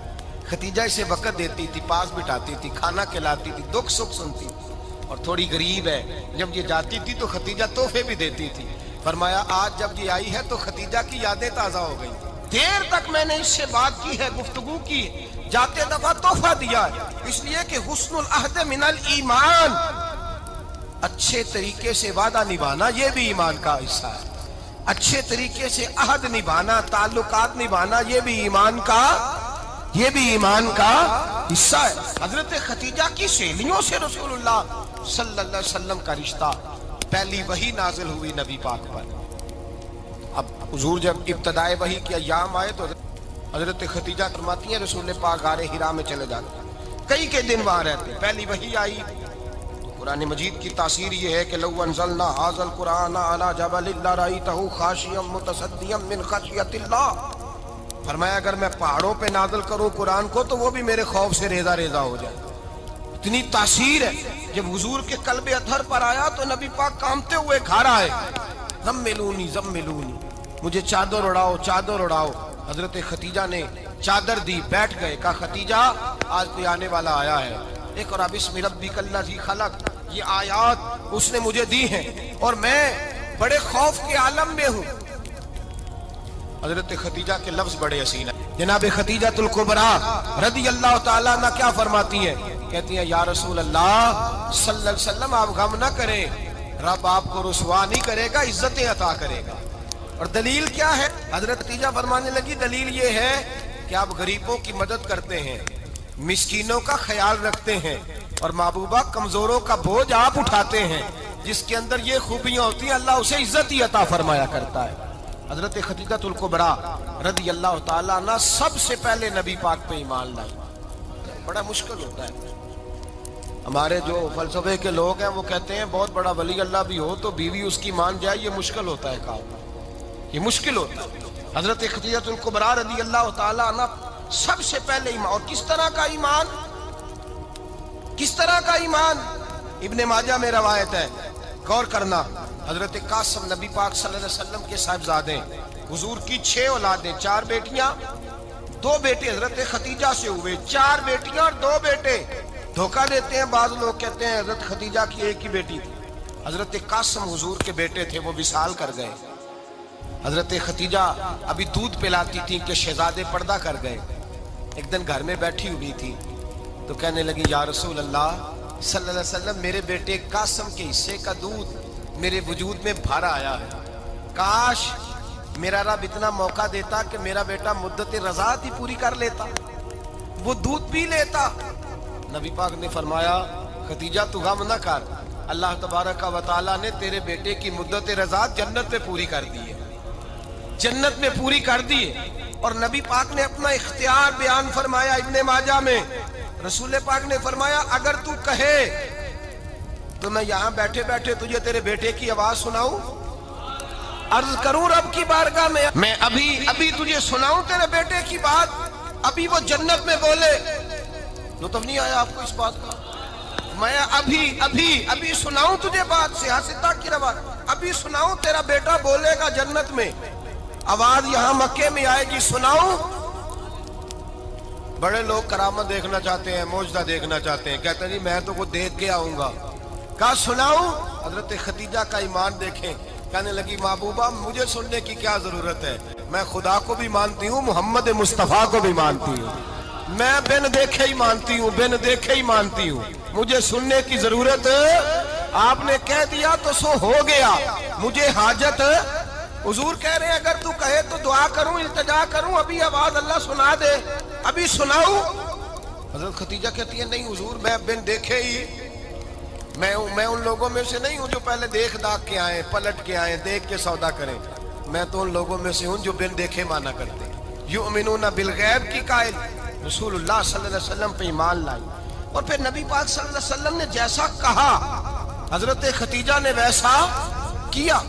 S1: خدیجہ اسے وقت دیتی تھی, پاس بٹھاتی تھی, کھانا کھلاتی تھی, دکھ سکھ سنتی تھی, اور تھوڑی غریب ہے. جب یہ جاتی تھی تو خدیجہ تحفے بھی دیتی تھی. فرمایا آج جب یہ آئی ہے تو خدیجہ کی یادیں تازہ ہو گئی. دیر تک میں نے اس سے بات کی ہے, گفتگو کی, جاتے دفعہ تحفہ دیا ہے, اس لیے کہ حسن العہد من الایمان, اچھے طریقے سے وعدہ نبھانا یہ بھی ایمان کا حصہ ہے. اچھے طریقے سے عہد نبھانا, تعلقات نبھانا یہ بھی ایمان کا حصہ ہے. حضرت خدیجہ کی سہیلیوں سے رسول اللہ صلی اللہ علیہ وسلم کا رشتہ, پہلی وحی نازل ہوئی نبی پاک پر. اب حضور جب ابتدائے وحی کے ایام آئے تو حضرت خدیجہ فرماتی ہیں رسول پاک غار حرا میں چلے جاتے, کئی کے دن وہاں رہتے. پہلی وحی آئی, قرآن مجید کی تاثیر یہ ہے کہ لو انزلنا ھذا القرآن علی جبل لرأیتہ خاشعا متصدعا من خشیۃ اللہ. فرمایا اگر میں پہاڑوں پہ نازل کروں قرآن کو تو وہ بھی میرے خوف سے ریزہ ریزہ ہو جائے. اتنی تاثیر ہے. جب حضور کے قلب اطہر پر آیا تو نبی پاک کانپتے ہوئے گھر آئے, زملونی زملونی, مجھے چادر اڑاؤ چادر اڑاؤ. حضرت خدیجہ نے چادر دی, بیٹھ گئے. کہا خدیجہ آج کوئی آنے والا آیا ہے, اقرأ بسم ربک الذی خلق, یہ آیات اس نے مجھے دی ہیں اور میں بڑے خوف کے عالم میں ہوں. حضرت خدیجہ کے لفظ بڑے حسین ہیں. جناب خدیجہ الکبریٰ رضی اللہ تعالیٰ عنہ کیا فرماتی ہیں؟ کہتی ہیں یا رسول اللہ صلی اللہ علیہ وسلم آپ غم نہ کریں, رب آپ کو رسوا نہیں کرے گا, عزتیں عطا کرے گا. اور دلیل کیا ہے؟ حضرت خدیجہ فرمانے لگی دلیل یہ ہے کہ آپ غریبوں کی مدد کرتے ہیں, مسکینوں کا خیال رکھتے ہیں, اور محبوبہ کمزوروں کا بوجھ آپ اٹھاتے ہیں. جس کے اندر یہ خوبیاں ہوتی ہیں اللہ اسے عزت ہی عطا فرمایا کرتا ہے. حضرت خدیجہ الکبریٰ رضی اللہ تعالیٰ عنہ سب سے پہلے نبی پاک پہ ایمان لائی. بڑا مشکل ہوتا ہے. ہمارے جو فلسفے کے لوگ ہیں وہ کہتے ہیں بہت بڑا ولی اللہ بھی ہو تو بیوی اس کی مان جائے, یہ مشکل ہوتا ہے کام, یہ مشکل ہوتا ہے. حضرت خدیجہ الکبریٰ رضی اللہ تعالیٰ عنہ سب سے پہلے ایمان. اور کس طرح کا ایمان؟ کس طرح کا ایمان؟ ابن ماجہ میں روایت ہے, غور کرنا. حضرت قاسم نبی پاک صلی اللہ علیہ وسلم کے صاحبزادے, حضور کی 6 اولادیں, 4 بیٹیاں 2 بیٹے حضرت خدیجہ سے ہوئے, 4 بیٹیاں اور 2 بیٹے. دھوکہ دیتے ہیں بعض لوگ, کہتے ہیں حضرت خدیجہ کی ایک ہی بیٹی تھی. حضرت قاسم حضور کے بیٹے تھے, وہ وصال کر گئے. حضرت خدیجہ ابھی دودھ پلاتی تھی کہ شہزادے پردہ کر گئے. ایک دن گھر میں بیٹھی ہوئی تھی تو کہنے لگی یا رسول اللہ صلی اللہ علیہ وسلم میرے بیٹے قاسم کے حصے کا دودھ میرے وجود میں بھر آیا ہے, کاش میرا رب اتنا موقع دیتا کہ میرا بیٹا مدت رضاعت ہی پوری کر لیتا, وہ دودھ پی لیتا. نبی پاک نے فرمایا خدیجہ تو غم نہ کر, اللہ تبارک و تعالیٰ نے تیرے بیٹے کی مدت رضاعت جنت میں پوری کر دی ہے, جنت میں پوری کر دی ہے. اور نبی پاک نے اپنا اختیار بیان فرمایا ابن ماجہ میں, رسول پاک نے فرمایا اگر تو کہے تو میں یہاں بیٹھے بیٹھے تجھے تیرے بیٹے کی آواز سناؤں، عرض کروں رب کی بارگاہ میں ابھی تجھے سناؤں تیرے بیٹے کی بات، ابھی وہ جنت میں بولے، لطف نہیں آیا آپ کو اس بات کا؟ میں ابھی سناؤں تجھے بات، سیاستہ کی روایت، ابھی سناؤں تیرا بیٹا بولے گا جنت میں، آواز یہاں مکے میں آئے گی، سناؤں؟ بڑے لوگ کرامت دیکھنا چاہتے ہیں، معجزہ دیکھنا چاہتے ہیں، کہتے ہیں جی میں تو وہ دیکھ کے آؤں گا، کہا سناؤں؟ حضرت خدیجہ کا ایمان دیکھیں، کہنے لگی محبوبہ مجھے سننے کی کیا ضرورت ہے، میں خدا کو بھی مانتی ہوں، محمد مصطفیٰ کو بھی مانتی ہوں، میں بن دیکھے ہی مانتی ہوں، مجھے سننے کی ضرورت آپ نے کہہ دیا تو سو ہو گیا، مجھے حاجت حضور کہہ رہے ہیں اگر تو کہے تو دعا کروں، التجا کروں، ابھی آواز اللہ سنا دے، ابھی سناؤں؟ حضرت خدیجہ کہتی ہے نہیں حضور میں بن دیکھے ہی، میں ان لوگوں میں سے نہیں ہوں جو پہلے دیکھ داکھ کے آئیں، پلٹ کے آئیں، دیکھ کے سودا کریں، میں تو ان لوگوں میں سے ہوں جو بن دیکھے مانا کرتے ہیں، یؤمنون بالغیب کی قائل، رسول اللہ صلی اللہ علیہ وسلم پہ ایمان لائی، اور پھر نبی پاک صلی اللہ علیہ وسلم نے جیسا کہا حضرت خدیجہ نے ویسا کیا۔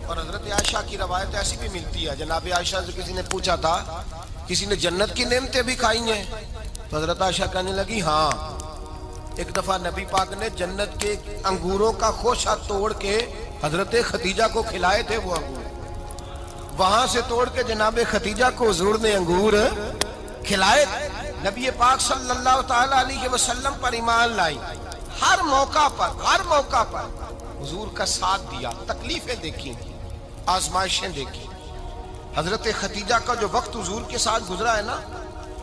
S1: اور حضرت عائشہ کی روایت ایسی بھی ملتی ہے، جناب عائشہ سے کسی نے پوچھا تھا کسی نے جنت کی نعمتیں بھی کھائی ہیں؟ تو حضرت عائشہ کہنے لگی ہاں، ایک دفعہ نبی پاک نے جنت کے انگوروں کا خوشہ توڑ کے حضرت خدیجہ کو کھلائے تھے، وہ انگور وہاں سے توڑ کے جناب خدیجہ کو حضور نے انگور کھلائے، نبی پاک صلی اللہ تعالی علیہ وسلم پر ایمان لائی، ہر موقع پر حضور کا ساتھ دیا، تکلیفیں دیکھی، آزمائشیں دیکھی۔ حضرت خدیجہ کا جو وقت حضور کے ساتھ گزرا ہے نا،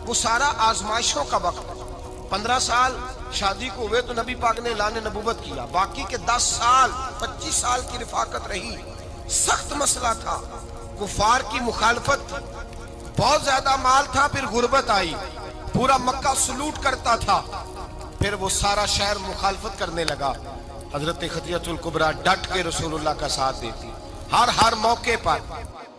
S1: وہ سارا آزمائشوں کا وقت ہے۔ 15 سال شادی کو ہوئے تو نبی پاک نے اعلان نبوت کیا، باقی کے 10 سال 25 سال کی رفاقت رہی، سخت مسئلہ تھا، کفار کی مخالفت، بہت زیادہ مال تھا، پھر غربت آئی، پورا مکہ سلوٹ کرتا تھا، پھر وہ سارا شہر مخالفت کرنے لگا، حضرت خدیجہ الکبریٰ ڈٹ کے رسول اللہ کا ساتھ دیتی، ہر موقع پر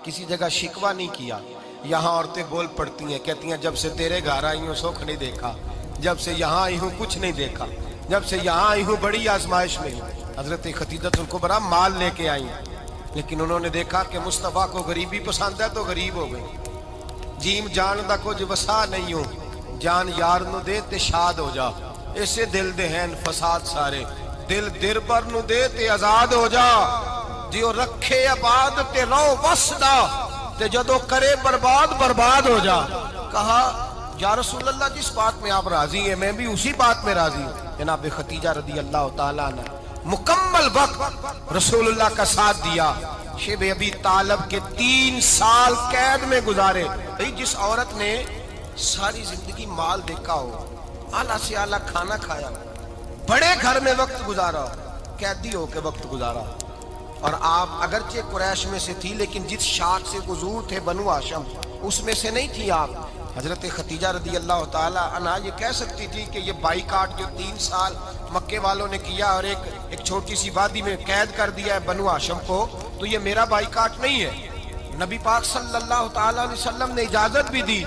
S1: کسی جگہ شکوہ نہیں کیا۔ یہاں عورتیں بول پڑتی ہیں، کہتی ہیں جب سے تیرے گھر آئی ہوں سکھ نہیں دیکھا، جب سے یہاں آئی ہوں کچھ نہیں دیکھا، جب سے یہاں آئی ہوں بڑی آزمائش میں ہوں۔ حضرت خدیجہ الکبریٰ مال لے کے آئی ہیں، لیکن انہوں نے دیکھا کہ مصطفیٰ کو غریبی پسند ہے تو غریب ہو گئی، جیم جان دا کچھ وسا نہیں ہوں، جان یار نو دے تے شاد ہو جا، اسے دل دہن فساد سارے، دل در بر نو دے تے آزاد ہو جا، دیو رکھے آباد تے رو وسدا تے جدو کرے برباد ہو جا۔ کہا یا رسول اللہ جس بات میں آپ راضی ہیں میں بھی اسی بات میں راضی ہوں۔ جناب خدیجہ رضی اللہ تعالیٰ عنہ مکمل وقت رسول اللہ کا ساتھ دیا، شیب ابی طالب کے 3 سال قید میں گزارے۔ جس عورت نے ساری زندگی مال دیکھا ہو، اعلیٰ سے اعلیٰ کھانا کھایا، بڑے گھر میں وقت گزارا، قیدی ہو کے وقت گزارا، اور آپ اگرچہ قریش میں سے تھی لیکن جس شاخ سے حضور تھے بنو ہاشم اس میں سے نہیں تھی آپ۔ حضرت خدیجہ رضی اللہ تعالیٰ عنہ یہ کہہ سکتی تھی کہ یہ بائیکاٹ جو 3 سال مکے والوں نے کیا اور ایک چھوٹی سی وادی میں قید کر دیا ہے بنو ہاشم کو، تو یہ میرا بائیکاٹ نہیں ہے۔ نبی پاک صلی اللہ تعالیٰ علیہ وسلم نے اجازت بھی دی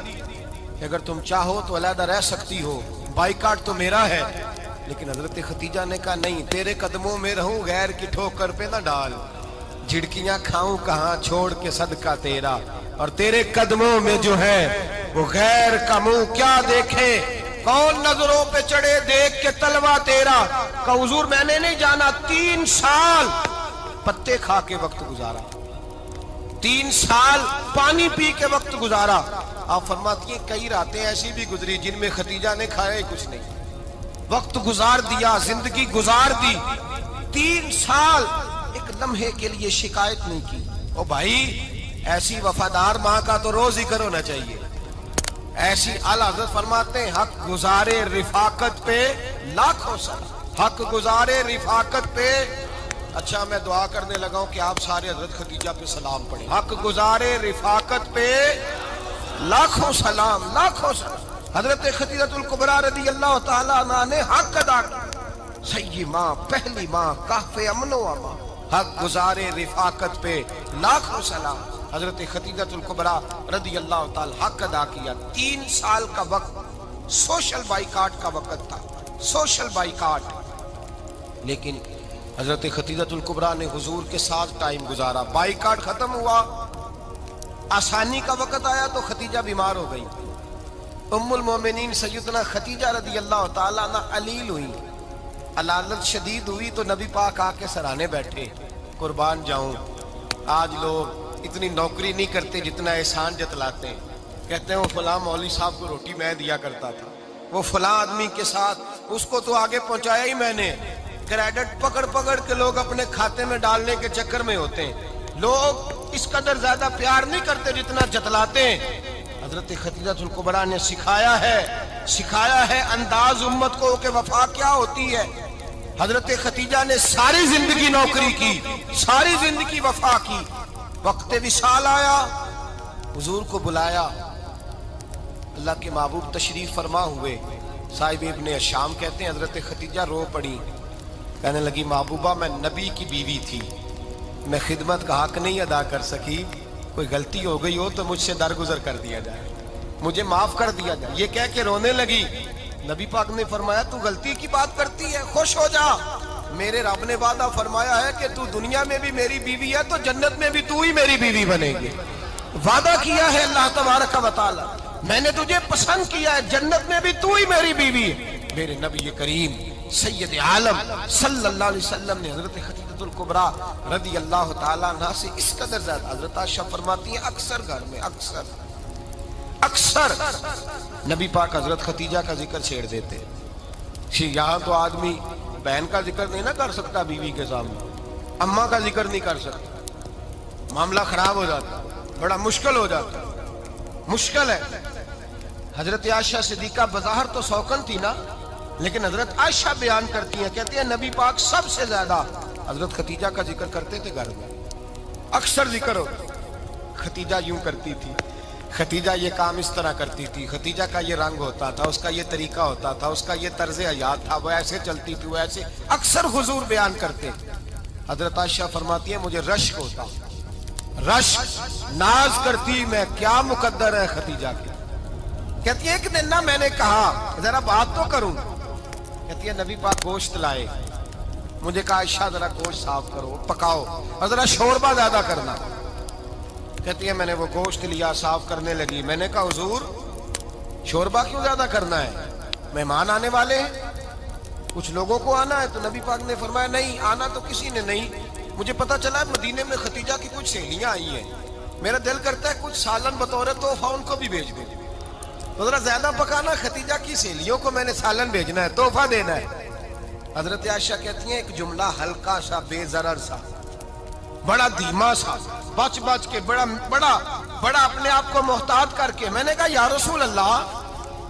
S1: کہ اگر تم چاہو تو علیحدہ رہ سکتی ہو، بائیکاٹ تو میرا ہے، لیکن حضرت خدیجہ نے کہا نہیں، تیرے قدموں میں رہوں، غیر کی ٹھوکر پہ نہ ڈال، جھڑکیاں کھاؤں کہاں چھوڑ کے صدقہ تیرا، اور تیرے قدموں میں جو ہے وہ غیر کا منہ کیا دیکھے، کون نظروں پہ چڑھے دیکھ کے تلوا تیرا۔ کہ حضور میں نے نہیں جانا، 3 سال پتے کھا کے وقت گزارا، 3 سال پانی پی کے وقت گزارا۔ آپ فرماتی ہیں کئی راتیں ایسی بھی گزری جن میں خدیجہ نے کھایا ہی کچھ نہیں، وقت گزار دیا، زندگی گزار دی، 3 سال ایک لمحے کے لیے شکایت نہیں کی۔ او بھائی ایسی وفادار ماں کا تو روز ذکر ہونا چاہیے۔ ایسی اعلیٰ حضرت فرماتے ہیں حق گزارے رفاقت پہ لاکھوں سلام، حق گزارے رفاقت پہ۔ اچھا میں دعا کرنے لگا ہوں کہ آپ سارے حضرت خدیجہ پہ سلام پڑھیں۔ حق گزارے رفاقت پہ لاکھوں سلام، لاکھوں سلام۔ حضرت خدیجہ الکبریٰ رضی اللہ تعالیٰ عنہ نے حق ادا کیا، سیدی ماں، پہلی ماں، کہف امن و امان، حق گزارے رفاقت پہ لاکھوں سلام۔ حضرت خدیجہ الکبریٰ رضی اللہ تعالیٰ حق ادا کیا، 3 سال کا وقت سوشل بائیکاٹ کا وقت تھا، سوشل بائیکاٹ۔ لیکن حضرت خدیجہ الکبریٰ نے حضور کے ساتھ ٹائم گزارا، بائیکاٹ ختم ہوا، آسانی کا وقت آیا تو خدیجہ بیمار ہو گئی۔ ام المومنین سیدنا خدیجہ رضی اللہ تعالیٰ عنہ علیل ہوئی، علالت شدید ہوئی تو نبی پاک آ کے سرانے بیٹھے، قربان جاؤں آج لوگ اتنی نوکری نہیں کرتے جتنا احسان جتلاتے ہیں، کہتے ہیں وہ فلاں مولوی صاحب کو روٹی میں دیا کرتا تھا، وہ فلاں آدمی کے ساتھ اس کو تو آگے پہنچایا ہی میں نے۔ کریڈٹ پکڑ پکڑ کے لوگ اپنے کھاتے میں ڈالنے کے چکر میں ہوتے ہیں، لوگ اس قدر زیادہ پیار نہیں کرتے جتنا جتلاتے ہیں۔ حضرت خدیجہ الکبریٰ نے سکھایا ہے انداز امت کو کہ وفا کیا ہوتی ہے۔ حضرت خدیجہ نے ساری زندگی نوکری کی، ساری زندگی وفا کی، وقت وصال آیا، حضور کو بلایا، اللہ کے محبوب تشریف فرما ہوئے۔ صاحب ابن الشام کہتے ہیں حضرت خدیجہ رو پڑی، کہنے لگی محبوبہ میں نبی کی بیوی تھی، میں خدمت کا حق نہیں ادا کر سکی، کوئی غلطی ہو گئی ہو تو مجھ سے درگزر کر دیا جائے، مجھے معاف کر دیا جائے۔ یہ کہہ کے رونے لگی۔ نبی پاک نے فرمایا تو غلطی کی بات کرتی ہے، خوش ہو جا، میرے رب نے وعدہ فرمایا ہے کہ تو دنیا میں بھی میری بیوی ہے تو جنت میں بھی تو ہی میری بیوی بنے گی، وعدہ کیا ہے اللہ تبارک و تعالی، میں نے تجھے پسند کیا ہے، جنت میں بھی تو ہی میری بیوی ہے۔ میرے نبی کریم سید عالم صلی اللہ علیہ وسلم نے حضرت خدیجہ الکبریٰ رضی اللہ تعالیٰ عنہ سے اس قدر زیادہ، حضرت عائشہ فرماتی ہیں اکثر گھر میں اکثر نبی پاک حضرت خدیجہ کا ذکر چھیڑ دیتے۔ یہاں تو آدمی بہن کا ذکر نہیں نہ کر سکتا بیوی کے سامنے، اماں کا ذکر نہیں کر سکتا، معاملہ خراب ہو جاتا، بڑا مشکل ہو جاتا، مشکل ہے۔ حضرت عائشہ صدیقہ بظاہر تو سوکن تھی نا، لیکن حضرت عائشہ بیان کرتی ہیں، کہتی ہیں نبی پاک سب سے زیادہ حضرت خدیجہ کا ذکر کرتے تھے گھر میں، اکثر ذکر ہو۔ خدیجہ یوں کرتی تھی، خدیجہ یہ کام اس طرح کرتی تھی، خدیجہ کا یہ رنگ ہوتا تھا، اس کا یہ طریقہ ہوتا تھا، اس کا یہ طرز حیات تھا، وہ ایسے چلتی تھی، وہ ایسے، اکثر حضور بیان کرتے۔ حضرت عائشہ فرماتی ہے مجھے رشک ہوتا، رشک، ناز کرتی میں، کیا مقدر ہے خدیجہ کی۔ کہتی ہے ایک دن نا میں نے کہا ذرا بات تو کروں، کہتی ہے نبی پاک گوشت لائے، مجھے کہا عائشہ ذرا گوشت صاف کرو، پکاؤ اور ذرا شوربہ زیادہ کرنا۔ کہتی ہے میں نے وہ گوشت لیا، صاف کرنے لگی، میں نے کہا حضور شوربہ کیوں زیادہ کرنا ہے، مہمان آنے والے ہیں، کچھ لوگوں کو آنا ہے۔ تو نبی پاک نے فرمایا نہیں آنا تو کسی نے نہیں، مجھے پتا چلا مدینے میں خدیجہ کی کچھ سہیلیاں آئی ہیں، میرا دل کرتا ہے کچھ سالن بطور تحفہ ان کو بھی بھیج دیں، تو ذرا زیادہ پکانا، خدیجہ کی سہیلیوں کو میں نے سالن بھیجنا ہے، تحفہ دینا ہے۔ حضرت عائشہ کہتی ہیں ایک جملہ ہلکا سا، بے ضرر سا، بڑا دھیما سا، بچ کے بڑا اپنے آپ کو محتاط کر کے، میں نے کہا یا رسول اللہ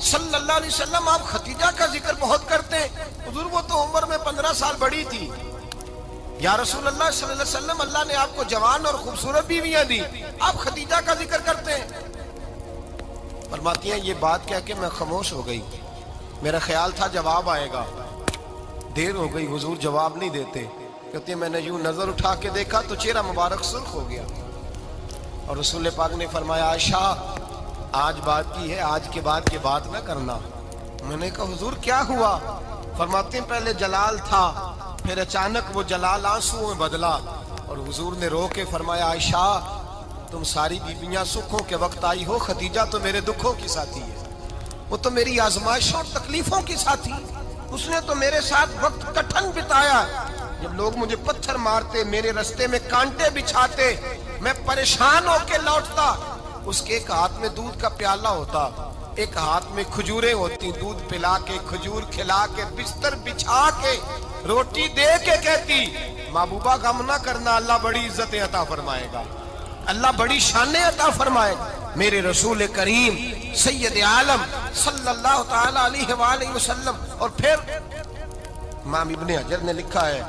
S1: صلی اللہ علیہ وسلم آپ خدیجہ کا ذکر بہت کرتے ہیں، حضور وہ تو عمر میں 15 سال بڑی تھی، یا رسول اللہ صلی اللہ علیہ وسلم اللہ نے آپ کو جوان اور خوبصورت بیویاں دی، آپ خدیجہ کا ذکر کرتے ہیں۔ فرماتی ہیں یہ بات کہہ کے میں خاموش ہو گئی، میرا خیال تھا جواب آئے گا، دیر ہو گئی، حضور جواب نہیں دیتے۔ کہتے ہیں میں نے یوں نظر اٹھا کے دیکھا تو چہرہ مبارک سرخ ہو گیا، اور رسول پاک نے فرمایا عائشہ آج بات کی ہے، آج کے بعد یہ بات نہ کرنا۔ میں نے کہا حضور کیا ہوا؟ فرماتے ہیں پہلے جلال تھا، پھر اچانک وہ جلال آنسو میں بدلا، اور حضور نے رو کے فرمایا عائشہ تم ساری بیویاں سکھوں کے وقت آئی ہو، خدیجہ تو میرے دکھوں کی ساتھی ہے، وہ تو میری آزمائشوں اور تکلیفوں کی ساتھی، اس نے تو میرے ساتھ وقت کٹھن بتایا، جب لوگ مجھے پتھر مارتے، میرے رستے میں کانٹے بچھاتے، میں پریشان ہو کے لوٹتا، اس کے ایک ہاتھ میں دودھ کا پیالہ ہوتا، ایک ہاتھ میں کھجوریں ہوتی، دودھ پلا کے، کھجور کھلا کے، بستر بچھا کے، روٹی دے کے کہتی محبوبہ غم نہ کرنا، اللہ بڑی عزتیں عطا فرمائے گا، اللہ بڑی شانیں عطا فرمائے گا۔ میرے رسول کریم سید عالم صلی اللہ تعالی علیہ وآلہ وسلم۔ اور پھر امام ابن حجر نے لکھا ہے،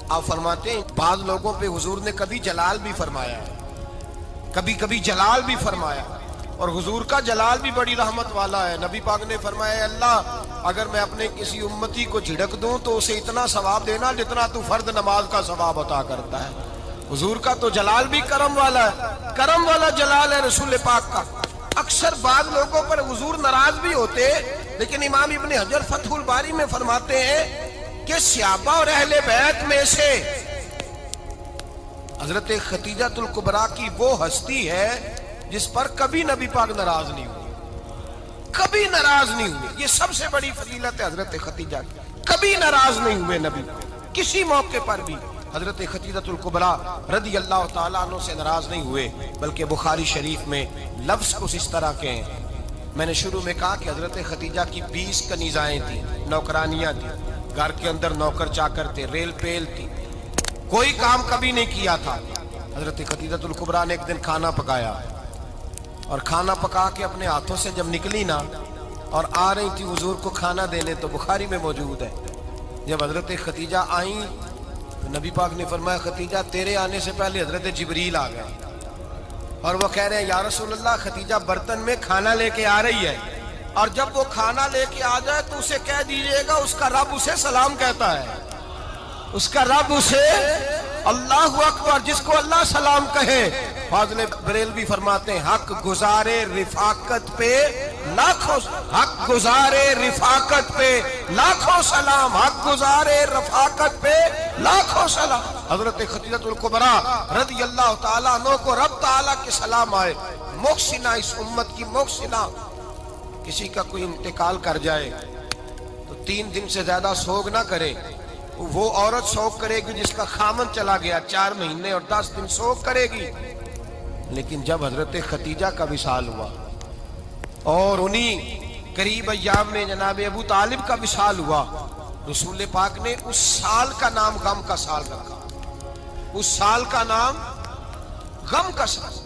S1: آپ فرماتے ہیں بعض لوگوں پہ حضور نے کبھی جلال بھی فرمایا ہے، کبھی جلال بھی فرمایا، اور حضور کا جلال بھی بڑی رحمت والا ہے۔ نبی پاک نے فرمایا اے اللہ اگر میں اپنے کسی امتی کو جھڑک دوں تو اسے اتنا ثواب دینا جتنا تو فرض نماز کا ثواب عطا کرتا ہے۔ حضور کا تو جلال بھی کرم والا ہے، کرم والا جلال ہے رسول پاک کا۔ اکثر بعض لوگوں پر حضور ناراض بھی ہوتے لیکن امام ابن حجر فتح الباری میں فرماتے ہیں کہ صحابہ اور اہل بیت میں سے حضرت خدیجہ الکبریٰ کی وہ ہستی ہے جس پر کبھی نبی پاک ناراض نہیں ہوئے، کبھی ناراض نہیں ہوئے. یہ سب سے بڑی فضیلت ہے حضرت خدیجہ کی. کبھی ناراض نہیں ہوئے نبی، کسی موقع پر بھی حضرت خدیجہ الکبریٰ رضی اللہ تعالیٰ عنہ سے ناراض نہیں ہوئے. بلکہ بخاری شریف میں لفظ کچھ اس طرح کے ہیں. میں نے شروع میں کہا کہ حضرت خدیجہ کی 20 کنیزائیں تھیں، نوکرانیاں تھیں، گھر کے اندر نوکر چاکر تھے، ریل پیل تھی، کوئی کام کبھی نہیں کیا تھا. حضرت خدیجہ الکبریٰ نے ایک دن کھانا پکایا، اور کھانا پکا کے اپنے ہاتھوں سے جب نکلی نا اور آ رہی تھی حضور کو کھانا دینے، تو بخاری میں موجود ہے جب حضرت خدیجہ آئیں تو نبی پاک نے فرمایا خدیجہ تیرے آنے سے پہلے حضرت جبریل آ گئے، اور وہ کہہ رہے ہیں یا رسول اللہ خدیجہ برتن میں کھانا لے کے آ رہی ہے، اور جب وہ کھانا لے کے آ جائے تو اسے کہہ دیجئے گا اس کا رب اسے سلام کہتا ہے، اس کا رب اسے اللہ اکبر، جس کو اللہ سلام کہے. فاضل بریلوی فرماتے ہیں حق گزارے رفاقت پہ لاکھوں، حق گزارے رفاقت پہ لاکھوں سلام، حق گزارے رفاقت پہ لاکھوں سلام. حضرت خدیجہ الکبریٰ رضی اللہ تعالیٰ عنہ کو رب تعالیٰ کے سلام آئے. محسنہ، اس امت کی محسنہ. کسی کا کوئی انتقال کر جائے تو 3 دن سے زیادہ سوگ نہ کرے. وہ عورت سوگ کرے گی جس کا خامن چلا گیا، 4 مہینے اور 10 دن سوگ کرے گی. لیکن جب حضرت خدیجہ کا وصال ہوا اور انہی قریب ایام میں جناب ابو طالب کا وصال ہوا، رسول پاک نے اس سال کا نام غم کا سال رکھا. اس سال کا نام غم کا سال.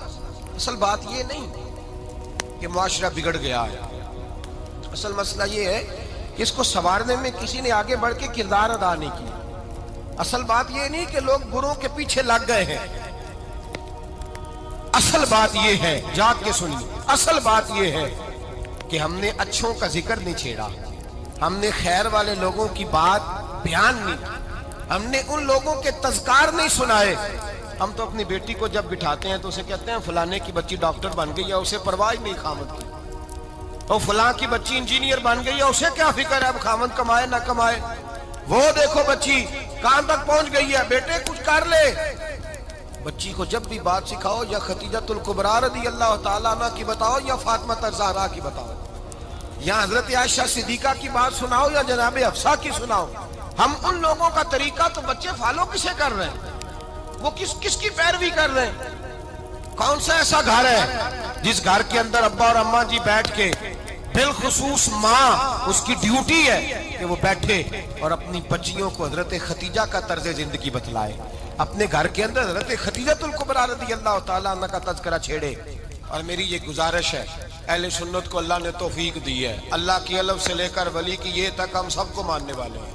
S1: اصل بات یہ نہیں کہ معاشرہ بگڑ گیا ہے، اصل مسئلہ یہ ہے کہ اس کو سنوارنے میں کسی نے آگے بڑھ کے کردار ادا نہیں کیا. اصل بات یہ نہیں کہ لوگ بروں کے پیچھے لگ گئے ہیں. اصل بات یہ ہے، جاگ کے سنیے، اصل بات یہ ہے کہ ہم نے اچھوں کا ذکر نہیں چھیڑا، ہم نے خیر والے لوگوں کی بات بیان نہیں کی، ہم نے ان لوگوں کے تذکار نہیں سنائے. ہم تو اپنی بیٹی کو جب بٹھاتے ہیں تو اسے کہتے ہیں فلانے کی بچی ڈاکٹر بن گئی ہے، اسے پرواہ نہیں خامد کی. اور فلاں کی بچی انجینئر بن گئی ہے، اسے کیا فکر ہے اب خامد کمائے نہ کمائے. وہ دیکھو بچی کہاں تک پہنچ گئی ہے، بیٹے کچھ کر لے. بچی کو جب بھی بات سکھاؤ یا خدیجہ الکبریٰ رضی اللہ تعالیٰ عنہ کی بتاؤ یا فاطمہ الزہرا کی بتاؤ، یا حضرت عائشہ صدیقہ کی بات سناؤ یا جناب حفصہ کی سناؤ. ہم ان لوگوں کا طریقہ تو بچے فالو کسے کر رہے ہیں، وہ کس کی پیروی کر رہے ہیں. کون سا ایسا گھر ہے جس گھر کے اندر ابا اور اماں جی بیٹھ کے، بالخصوص ماں اس کی ڈیوٹی ہے کہ وہ بیٹھے اور اپنی بچیوں کو حضرت خدیجہ کا طرز زندگی بتلائے، اپنے گھر کے اندر حضرت خدیجہ الکبریٰ رضی اللہ تعالیٰ عنہ کا تذکرہ چھیڑے. اور میری یہ گزارش ہے، اہل سنت کو اللہ نے توفیق دی ہے، اللہ کی علم سے لے کر ولی کی یہ تک ہم سب کو ماننے والے ہیں.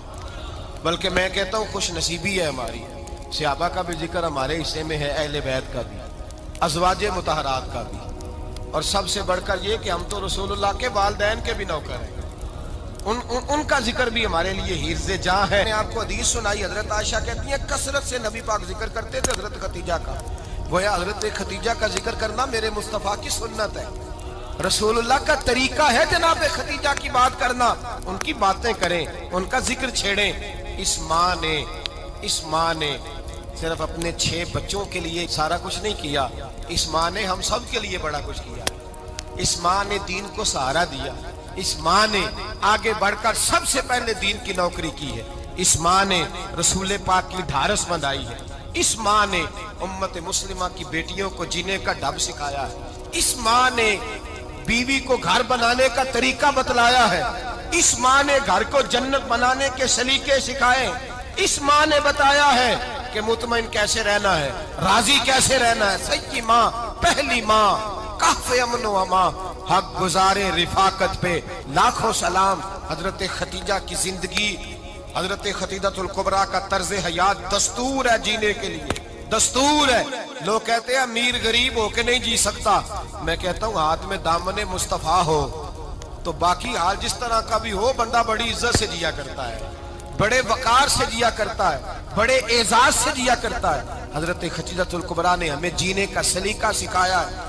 S1: بلکہ میں کہتا ہوں خوش نصیبی ہے ہماری، صحابہ کا بھی ذکر ہمارے حصے میں ہے، اہل بیت کا بھی، ازواج مطہرات کا بھی، اور سب سے بڑھ کر یہ کہ ہم تو رسول اللہ کے والدین کے بھی نوکر ہیں، ان کا ذکر بھی ہمارے لیے حرز جاں ہے. میں آپ کو حدیث سنائی، حضرت عائشہ کہتی ہیں کثرت سے نبی پاک ذکر کرتے تھے حضرت خدیجہ کا. گویا حضرت خدیجہ کا ذکر کرنا میرے مصطفیٰ کی سنت ہے، رسول اللہ کا طریقہ ہے جناب خدیجہ کی بات کرنا. ان کی باتیں کریں، ان کا ذکر چھیڑیں. اس ماں نے صرف اپنے 6 بچوں کے لیے سارا کچھ نہیں کیا، اس ماں نے ہم سب کے لیے بڑا کچھ کیا. اس ماں نے دین کو سہارا دیا، اس ماں نے آگے بڑھ کر سب سے پہلے دین کی نوکری کی ہے. اس ماں نے رسول پاک کی ڈھارس بندھائی ہے. اس ماں نے امت مسلمہ کی بیٹیوں کو جینے کا ڈھب سکھایا ہے. اس ماں نے بیوی کو گھر بنانے کا طریقہ بتلایا ہے. اس ماں نے گھر کو جنت بنانے کے سلیقے سکھائے. اس ماں نے بتایا ہے کہ مطمئن کیسے رہنا ہے، راضی کیسے رہنا ہے. سچی ماں، پہلی ماں، کہف امن و امان، حق گزارے رفاقت پہ لاکھوں سلام. حضرت خدیجہ کی زندگی، حضرت خدیجہ الکبریٰ کا طرز حیات دستور ہے جینے کے لیے، دستور ہے. لوگ کہتے ہیں امیر غریب ہو کے نہیں جی سکتا، میں کہتا ہوں ہاتھ میں دامن مصطفیٰ ہو تو باقی حال جس طرح کا بھی ہو بندہ بڑی عزت سے جیا کرتا ہے، بڑے وقار سے جیا کرتا ہے، بڑے اعزاز سے جیا کرتا ہے. حضرت خدیجہ الکبریٰ نے ہمیں جینے کا سلیقہ سکھایا ہے.